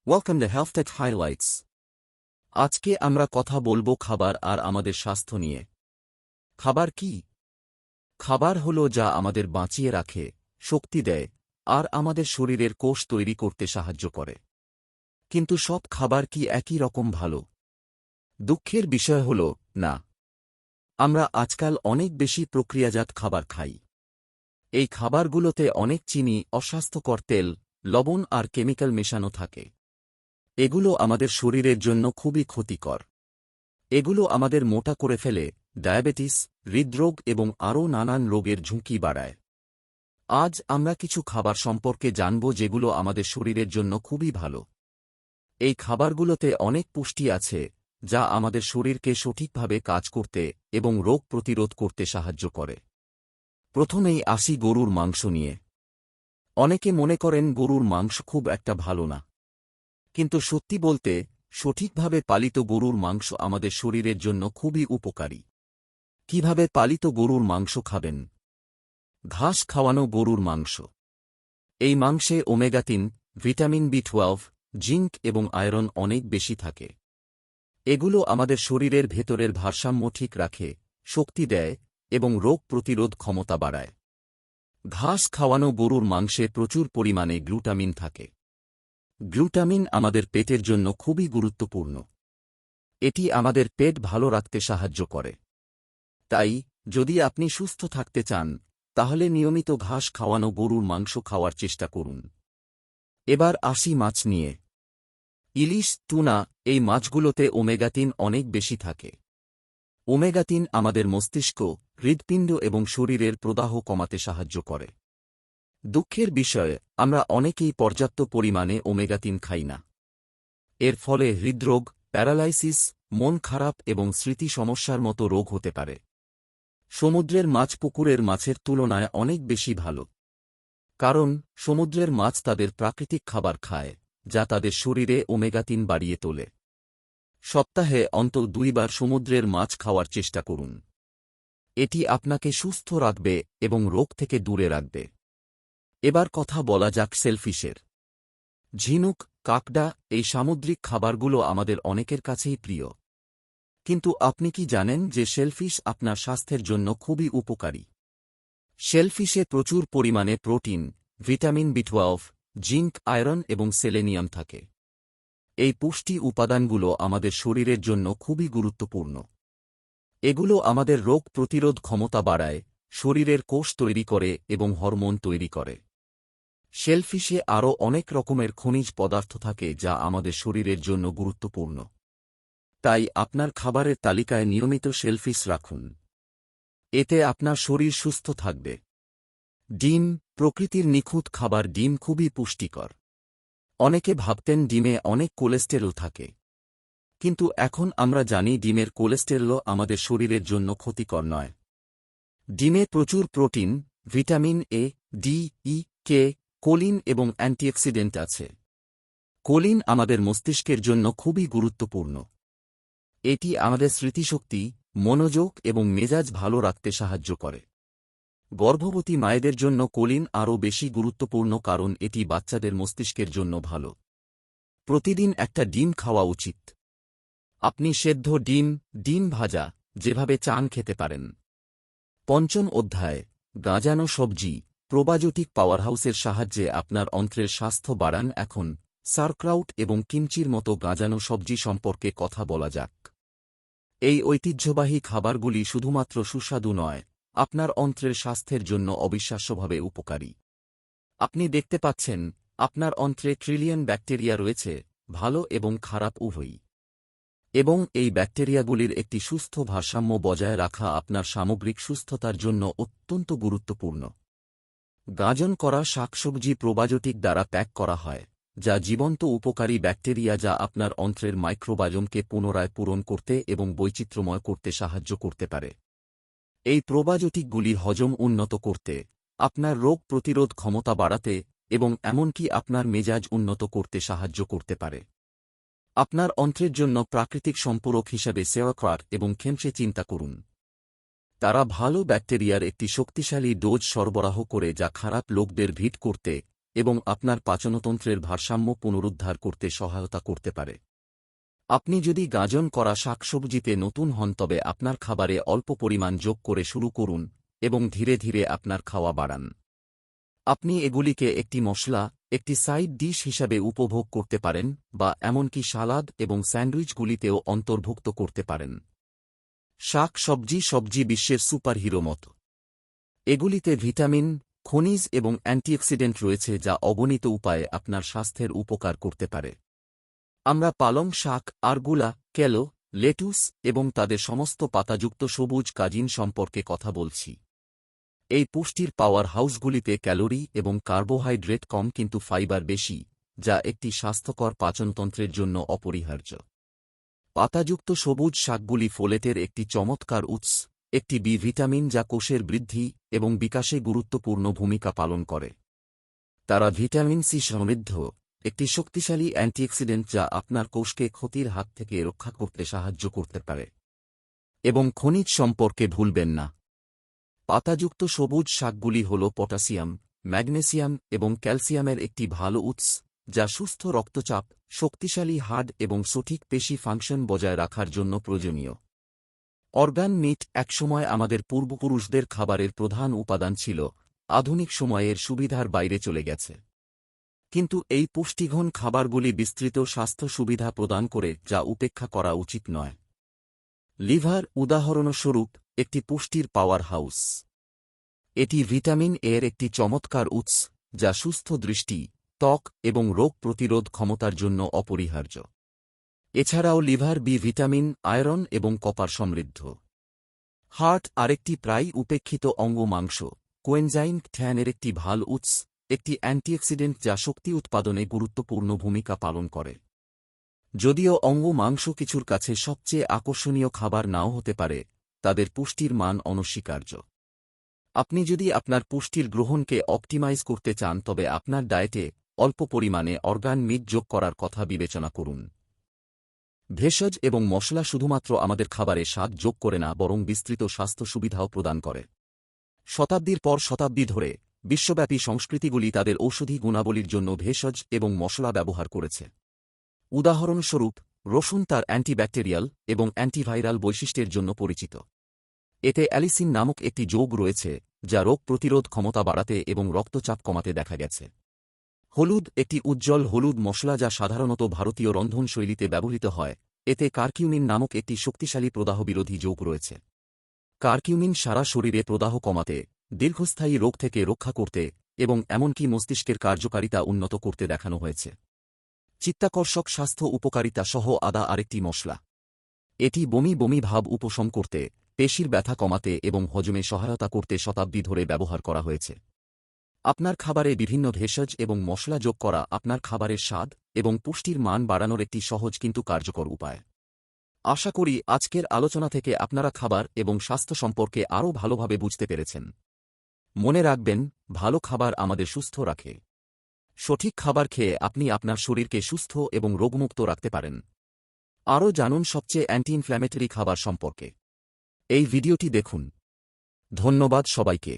Welcome to health tech highlights. আজকে আমরা কথা বলবো খাবার আর আমাদের স্বাস্থ্য নিয়ে। খাবার কি? খাবার হলো যা আমাদের বাঁচিয়ে রাখে, শক্তি দেয় আর আমাদের শরীরের কোষ তৈরি করতে সাহায্য করে। কিন্তু সব খাবার কি একই রকম ভালো? দুঃখের বিষয় হল, না। আমরা আজকাল অনেক বেশি প্রক্রিয়াজাত খাবার খাই। এই খাবারগুলোতে অনেক চিনি, অস্বাস্থ্যকর তেল, লবণ আর কেমিক্যাল মেশানো থাকে। এগুলো আমাদের শরীরের জন্য খুবই ক্ষতিকর। এগুলো আমাদের মোটা করে ফেলে, ডায়াবেটিস, হৃদরোগ এবং আরও নানান রোগের ঝুঁকি বাড়ায়। আজ আমরা কিছু খাবার সম্পর্কে জানব যেগুলো আমাদের শরীরের জন্য খুবই ভালো। এই খাবারগুলোতে অনেক পুষ্টি আছে, যা আমাদের শরীরকে সঠিকভাবে কাজ করতে এবং রোগ প্রতিরোধ করতে সাহায্য করে। প্রথমেই আসি গরুর মাংস নিয়ে। অনেকে মনে করেন গরুর মাংস খুব একটা ভালো না। কিন্তু সত্যি বলতে, সঠিকভাবে পালিত গরুর মাংস আমাদের শরীরের জন্য খুবই উপকারী। কিভাবে পালিত গরুর মাংস খাবেন? ঘাস খাওয়ানো গরুর মাংস। এই মাংসে ওমেগা-3, ভিটামিন বি12, জিঙ্ক এবং আয়রন অনেক বেশি থাকে। এগুলো আমাদের শরীরের ভেতরের ভারসাম্য ঠিক রাখে, শক্তি দেয় এবং রোগ প্রতিরোধ ক্ষমতা বাড়ায়। ঘাস খাওয়ানো গরুর মাংসে প্রচুর পরিমাণে গ্লুটামিন থাকে। গ্লুটামিন আমাদের পেটের জন্য খুবই গুরুত্বপূর্ণ। এটি আমাদের পেট ভালো রাখতে সাহায্য করে। তাই, যদি আপনি সুস্থ থাকতে চান, তাহলে নিয়মিত ঘাস খাওয়ানো গরুর মাংস খাওয়ার চেষ্টা করুন। এবার আসি মাছ নিয়ে। ইলিশ, টুনা, এই মাছগুলোতে ওমেগা-3 অনেক বেশি থাকে। ওমেগা-3 আমাদের মস্তিষ্ক, হৃৎপিণ্ড এবং শরীরের প্রদাহ কমাতে সাহায্য করে। দুঃখের বিষয়, আমরা অনেকেই পর্যাপ্ত পরিমাণে ওমেগা-3 খাই না। এর ফলে হৃদরোগ, প্যারালাইসিস, মন খারাপ এবং স্মৃতি সমস্যার মতো রোগ হতে পারে। সমুদ্রের মাছ পুকুরের মাছের তুলনায় অনেক বেশি ভালো। কারণ সমুদ্রের মাছ তাদের প্রাকৃতিক খাবার খায়, যা তাদের শরীরে ওমেগা-3 বাড়িয়ে তোলে। সপ্তাহে অন্তত 2 বার সমুদ্রের মাছ খাওয়ার চেষ্টা করুন। এটি আপনাকে সুস্থ রাখবে এবং রোগ থেকে দূরে রাখবে। এবার কথা বলা যাক শেলফিশের। ঝিনুক, কাঁকড়া, এই সামুদ্রিক খাবারগুলো আমাদের অনেকের কাছেই প্রিয়। কিন্তু আপনি কি জানেন যে শেলফিশ আপনার স্বাস্থ্যের জন্য খুবই উপকারী? শেলফিশে প্রচুর পরিমাণে প্রোটিন, ভিটামিন বি12, জিঙ্ক, আয়রন এবং সেলেনিয়াম থাকে। এই পুষ্টি উপাদানগুলো আমাদের শরীরের জন্য খুবই গুরুত্বপূর্ণ। এগুলো আমাদের রোগ প্রতিরোধ ক্ষমতা বাড়ায়, শরীরের কোষ তৈরি করে এবং হরমোন তৈরি করে। শেলফিশে আরও অনেক রকমের খনিজ পদার্থ থাকে যা আমাদের শরীরের জন্য গুরুত্বপূর্ণ। তাই আপনার খাবারের তালিকায় নিয়মিত শেলফিশ রাখুন। এতে আপনার শরীর সুস্থ থাকবে। ডিম, প্রকৃতির নিখুঁত খাবার। ডিম খুবই পুষ্টিকর। অনেকে ভাবতেন ডিমে অনেক কোলেস্টেরল থাকে। কিন্তু এখন আমরা জানি ডিমের কোলেস্টেরলও আমাদের শরীরের জন্য ক্ষতিকর নয়। ডিমে প্রচুর protein, vitamin A, D, E, K, choline এবং অ্যান্টিঅক্সিডেন্ট আছে। কোলিন আমাদের মস্তিষ্কের জন্য খুবই গুরুত্বপূর্ণ। এটি আমাদের স্মৃতিশক্তি, মনোযোগ এবং মেজাজ ভালো রাখতে সাহায্য করে। গর্ভবতী মায়েদের জন্য কোলিন আরও বেশি গুরুত্বপূর্ণ কারণ এটি বাচ্চাদের মস্তিষ্কের জন্য ভালো। প্রতিদিন একটা ডিম খাওয়া উচিত। আপনি সেদ্ধ ডিম, ডিম ভাজা, যেভাবে চান খেতে পারেন। পঞ্চম অধ্যায়, গাঁজানো সবজি, প্রোবায়োটিক পাওয়ারহাউসের সাহায্যে আপনার অন্ত্রের স্বাস্থ্য বাড়ান। এখন সারক্রাউট এবং কিমচির মতো গাঁজানো সবজি সম্পর্কে কথা বলা যাক। এই ঐতিহ্যবাহী খাবারগুলি শুধুমাত্র সুস্বাদু নয়, আপনার অন্ত্রের স্বাস্থ্যের জন্য অবিশ্বাস্যভাবে উপকারী। আপনি দেখতে পাচ্ছেন, আপনার অন্ত্রে ট্রিলিয়ন ব্যাকটেরিয়া রয়েছে, ভালো এবং খারাপ উভয়ই। এবং এই ব্যাকটেরিয়াগুলির একটি সুস্থ ভারসাম্য বজায় রাখা আপনার সামগ্রিক সুস্থতার জন্য অত্যন্ত গুরুত্বপূর্ণ। গাঁজন করা শাকসবজি প্রোবায়োটিক দ্বারা প্যাক করা হয়, যা জীবন্ত উপকারী ব্যাকটেরিয়া যা আপনার অন্ত্রের মাইক্রোবায়োমকে পুনরায় পূরণ করতে এবং বৈচিত্র্যময় করতে সাহায্য করতে পারে। এই প্রোবায়োটিকগুলি হজম উন্নত করতে, আপনার রোগ প্রতিরোধ ক্ষমতা বাড়াতে এবং এমনকি আপনার মেজাজ উন্নত করতে সাহায্য করতে পারে। আপনার অন্ত্রের জন্য প্রাকৃতিক সম্পূরক হিসাবে সেওয়াক্রাট এবং খেমসে চিন্তা করুন। তারা ভালো ব্যাকটেরিয়ার একটি শক্তিশালী ডোজ সরবরাহ করে যা খারাপ লোকদের ভিট করতে এবং আপনার পাচনতন্ত্রের ভারসাম্য পুনরুদ্ধার করতে সহায়তা করতে পারে। আপনি যদি গাজন করা শাকসবজিতে নতুন হন তবে আপনার খাবারে অল্প পরিমাণ যোগ করে শুরু করুন এবং ধীরে ধীরে আপনার খাওয়া বাড়ান। আপনি এগুলিকে একটি মশলা, একটি সাইড ডিশ হিসাবে উপভোগ করতে পারেন বা এমনকি সালাদ এবং স্যান্ডউইচগুলিতেও অন্তর্ভুক্ত করতে পারেন। সবজি বিশ্বের সুপারহিরো মতো। এগুলিতে ভিটামিন, খনিজ এবং অ্যান্টিঅক্সিডেন্ট রয়েছে যা অগণিত উপায়ে আপনার স্বাস্থ্যের উপকার করতে পারে। আমরা পালং শাক, আরগুলা, কেলো, লেটুস এবং তাদের সমস্ত পাতাযুক্ত সবুজ কাজিন সম্পর্কে কথা বলছি। এই পুষ্টির পাওয়ার হাউসগুলিতে ক্যালোরি এবং কার্বোহাইড্রেট কম কিন্তু ফাইবার বেশি, যা একটি স্বাস্থ্যকর পাচনতন্ত্রের জন্য অপরিহার্য। পাতাযুক্ত সবুজ শাকগুলি ফোলেটের একটি চমৎকার উৎস, একটি বি ভিটামিন যা কোষের বৃদ্ধি এবং বিকাশে গুরুত্বপূর্ণ ভূমিকা পালন করে। তারা ভিটামিন সি সমৃদ্ধ, একটি শক্তিশালী অ্যান্টিঅক্সিডেন্ট যা আপনার কোষকে ক্ষতির হাত থেকে রক্ষা করতে সাহায্য করতে পারে। এবং খনিজ সম্পর্কে ভুলবেন না। পাতাযুক্ত সবুজ শাকগুলি হল পটাশিয়াম, ম্যাগনেসিয়াম এবং ক্যালসিয়ামের একটি ভালো উৎস, যা সুস্থ রক্তচাপ, শক্তিশালী হাড় এবং সঠিক পেশি ফাংশন বজায় রাখার জন্য প্রয়োজনীয়। অর্গান মিট একসময় আমাদের পূর্বপুরুষদের খাবারের প্রধান উপাদান ছিল, আধুনিক সময়ের সুবিধার বাইরে চলে গেছে। কিন্তু এই পুষ্টিঘন খাবারগুলি বিস্তৃত স্বাস্থ্য সুবিধা প্রদান করে যা উপেক্ষা করা উচিত নয়। লিভার উদাহরণস্বরূপ একটি পুষ্টির পাওয়ার হাউস। এটি ভিটামিন এর একটি চমৎকার উৎস, যা সুস্থ দৃষ্টি, ত্বক এবং রোগ প্রতিরোধ ক্ষমতার জন্য অপরিহার্য। এছাড়াও লিভার বি ভিটামিন, আয়রন এবং কপার সমৃদ্ধ। হার্ট আরেকটি প্রায় উপেক্ষিত অঙ্গ মাংস, কোয়েনজাইম ট্যানের একটি ভাল উৎস, একটি অ্যান্টিঅক্সিডেন্ট যা শক্তি উৎপাদনে গুরুত্বপূর্ণ ভূমিকা পালন করে। যদিও অঙ্গ মাংস কিছুর কাছে সবচেয়ে আকর্ষণীয় খাবার নাও হতে পারে, তাদের পুষ্টির মান অনস্বীকার্য। আপনি যদি আপনার পুষ্টির গ্রহণকে অপটিমাইজ করতে চান তবে আপনার ডায়েটে অল্প পরিমাণে অর্গান মিট যোগ করার কথা বিবেচনা করুন। ভেষজ এবং মশলা শুধুমাত্র আমাদের খাবারে স্বাদ যোগ করে না বরং বিস্তৃত স্বাস্থ্য সুবিধাও প্রদান করে। শতাব্দীর পর শতাব্দী ধরে বিশ্বব্যাপী সংস্কৃতিগুলি তাদের ঔষধি গুণাবলীর জন্য ভেষজ এবং মশলা ব্যবহার করেছে। উদাহরণস্বরূপ, রসুন তার অ্যান্টিব্যাকটেরিয়াল এবং অ্যান্টিভাইরাল বৈশিষ্ট্যের জন্য পরিচিত। এতে অ্যালিসিন নামক একটি যৌগ রয়েছে যা রোগ প্রতিরোধ ক্ষমতা বাড়াতে এবং রক্তচাপ কমাতে দেখা গেছে। হলুদ একটি উজ্জ্বল হলুদ মশলা যা সাধারণত ভারতীয় রন্ধনশৈলীতে ব্যবহৃত হয়, এতে কারকিউমিন নামক একটি শক্তিশালী প্রদাহ বিরোধী যৌগ রয়েছে। কারকিউমিন সারা শরীরে প্রদাহ কমাতে, দীর্ঘস্থায়ী রোগ থেকে রক্ষা করতে এবং এমনকি মস্তিষ্কের কার্যকারিতা উন্নত করতে দেখানো হয়েছে। চিত্তাকর্ষক স্বাস্থ্য উপকারিতা সহ আদা আরেকটি মশলা। এটি বমি বমি ভাব উপশম করতে, পেশির ব্যথা কমাতে এবং হজমে সহায়তা করতে শতাব্দী ধরে ব্যবহার করা হয়েছে। আপনার খাবারে বিভিন্ন ভেষজ এবং মশলা যোগ করা আপনার খাবারের স্বাদ এবং পুষ্টির মান বাড়ানোর একটি সহজ কিন্তু কার্যকর উপায়। আশা করি আজকের আলোচনা থেকে আপনারা খাবার এবং স্বাস্থ্য সম্পর্কে আরও ভালোভাবে বুঝতে পেরেছেন। মনে রাখবেন, ভালো খাবার আমাদের সুস্থ রাখে। সঠিক খাবার খেয়ে আপনি আপনার শরীরকে সুস্থ এবং রোগমুক্ত রাখতে পারেন। আরও জানুন সবচেয়ে অ্যান্টি ইনফ্ল্যামেটরি খাবার সম্পর্কে। এই ভিডিওটি দেখুন। ধন্যবাদ সবাইকে।